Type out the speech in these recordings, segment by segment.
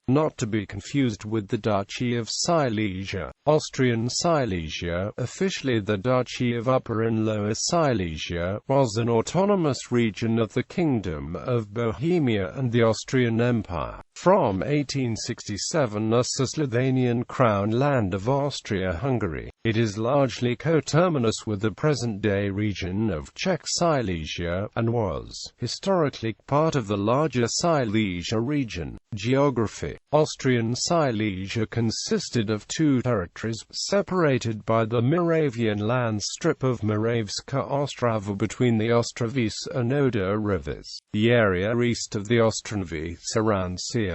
not to be confused with the Duchy of Silesia, Austrian Silesia, officially the Duchy of Upper and Lower Silesia, was an autonomous region of the Kingdom of Bohemia and the Austrian Empire. From 1867 a Cisleithanian crown land of Austria-Hungary, it is largely coterminous with the present-day region of Czech Silesia, and was, historically, part of the larger Silesia region. Geography. Austrian Silesia consisted of two territories, separated by the Moravian land strip of Moravska Ostrava between the Ostravice and Oder rivers. The area east of the Ostravice around Silesia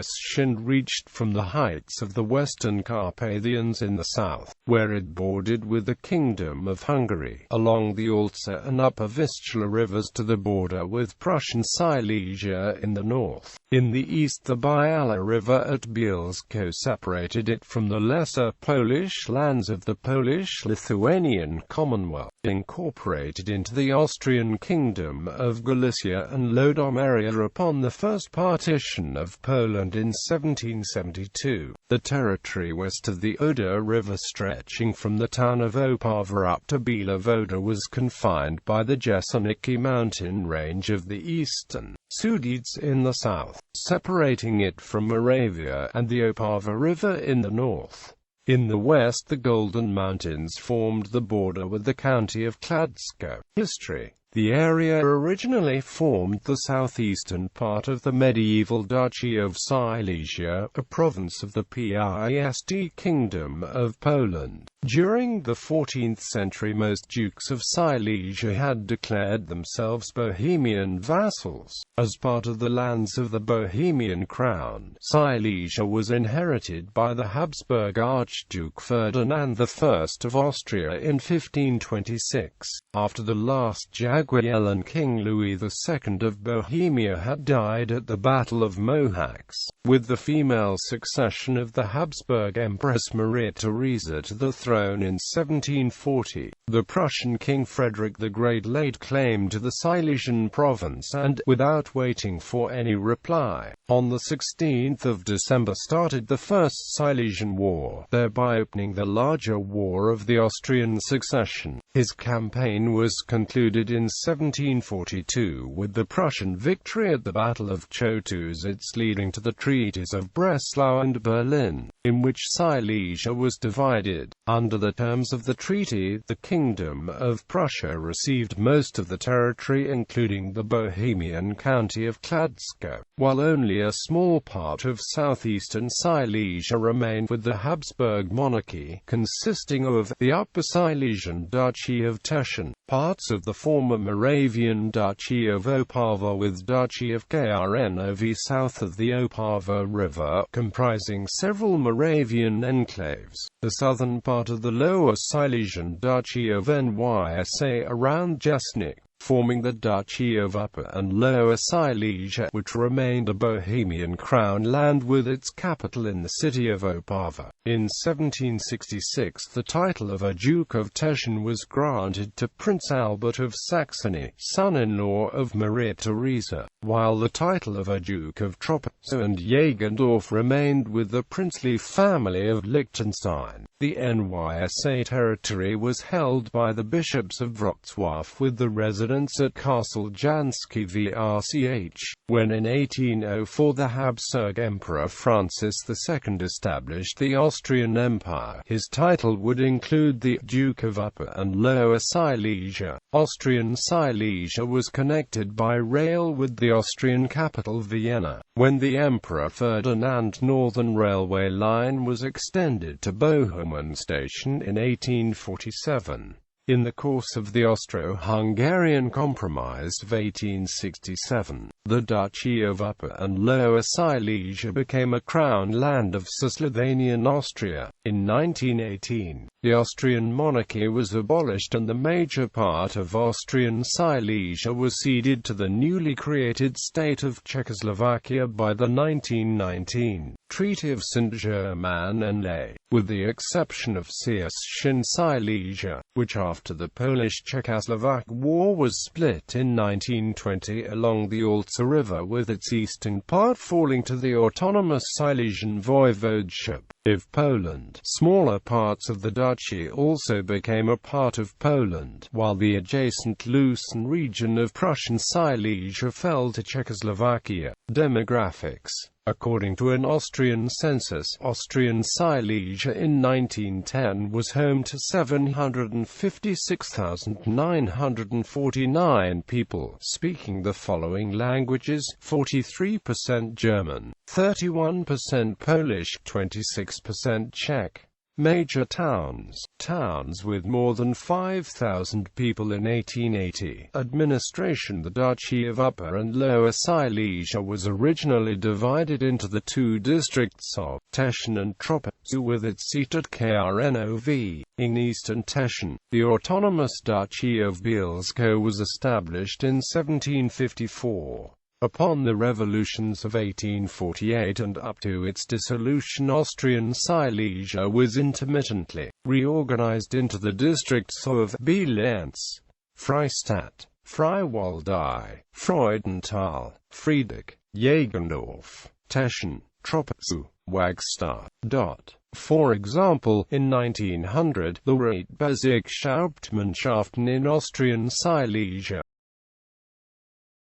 reached from the heights of the Western Carpathians in the south, where it bordered with the Kingdom of Hungary, along the Alza and Upper Vistula rivers to the border with Prussian Silesia in the north. In the east the Biala River at Bielsko separated it from the lesser Polish lands of the Polish-Lithuanian Commonwealth, incorporated into the Austrian Kingdom of Galicia and Lodomeria upon the first partition of Poland in 1772. The territory west of the Oder River, stretching from the town of Opava up to Bela Voda, was confined by the Jesenicky mountain range of the east and Sudetes in the south, separating it from Moravia and the Opava River in the north. In the west the Golden Mountains formed the border with the county of Kladsko. History. The area originally formed the southeastern part of the medieval Duchy of Silesia, a province of the Pist Kingdom of Poland. During the 14th century most dukes of Silesia had declared themselves Bohemian vassals. As part of the lands of the Bohemian crown, Silesia was inherited by the Habsburg Archduke Ferdinand I of Austria in 1526, after the last Jagiellon King Louis II of Bohemia had died at the Battle of Mohacs, with the female succession of the Habsburg Empress Maria Theresa to the throne in 1740. The Prussian King Frederick the Great laid claim to the Silesian province and, without waiting for any reply, on the 16th of December started the First Silesian War, thereby opening the larger War of the Austrian Succession. His campaign was concluded in 1742 with the Prussian victory at the Battle of Chotositz, leading to the treaties of Breslau and Berlin, in which Silesia was divided. Under the terms of the treaty, the Kingdom of Prussia received most of the territory including the Bohemian county of Kladsko, while only a small part of southeastern Silesia remained with the Habsburg monarchy, consisting of the Upper Silesian Duchy of Teschen, parts of the former Moravian Duchy of Opava with Duchy of Krnov south of the Opava River, comprising several Moravian enclaves, the southern part of the Lower Silesian Duchy of Nysa around Jesnik, forming the Duchy of Upper and Lower Silesia, which remained a Bohemian crown land with its capital in the city of Opava. In 1766 the title of a Duke of Teschen was granted to Prince Albert of Saxony, son-in-law of Maria Theresa, while the title of a Duke of Troppau and Jägerdorf remained with the princely family of Liechtenstein. The Nysa territory was held by the bishops of Wrocław with the residents at Castle Jański Wrch. When in 1804 the Habsburg Emperor Francis II established the Austrian Empire, his title would include the Duke of Upper and Lower Silesia. Austrian Silesia was connected by rail with the Austrian capital Vienna. When the Emperor Ferdinand Northern Railway line was extended to Bohumund Station in 1847. In the course of the Austro-Hungarian Compromise of 1867, the Duchy of Upper and Lower Silesia became a crown land of Cisleithanian Austria. In 1918, the Austrian monarchy was abolished and the major part of Austrian Silesia was ceded to the newly created state of Czechoslovakia by the 1919 Treaty of Saint-Germain-en-Laye. with the exception of Austrian Silesia, which after the Polish-Czechoslovak War was split in 1920 along the Alta River, with its eastern part falling to the autonomous Silesian voivodeship of Poland. Smaller parts of the duchy also became a part of Poland, while the adjacent Lucerne region of Prussian Silesia fell to Czechoslovakia. Demographics. According to an Austrian census, Austrian Silesia in 1910 was home to 756,949 people, speaking the following languages: 43% German, 31% Polish, 26% Czech. Major towns. Towns with more than 5,000 people in 1880. Administration. The Duchy of Upper and Lower Silesia was originally divided into the two districts of Teschen and Troppau, with its seat at Krnov. In eastern Teschen, the autonomous Duchy of Bielsko was established in 1754. Upon the revolutions of 1848 and up to its dissolution, Austrian Silesia was intermittently reorganized into the districts of Bielenz, Freistadt, Freiwaldau, Freudenthal, Friedrich, Jägerndorf, Teschen, Troppau, Wagstadt. For example, in 1900, the Ratbezirkshauptmannschaften in Austrian Silesia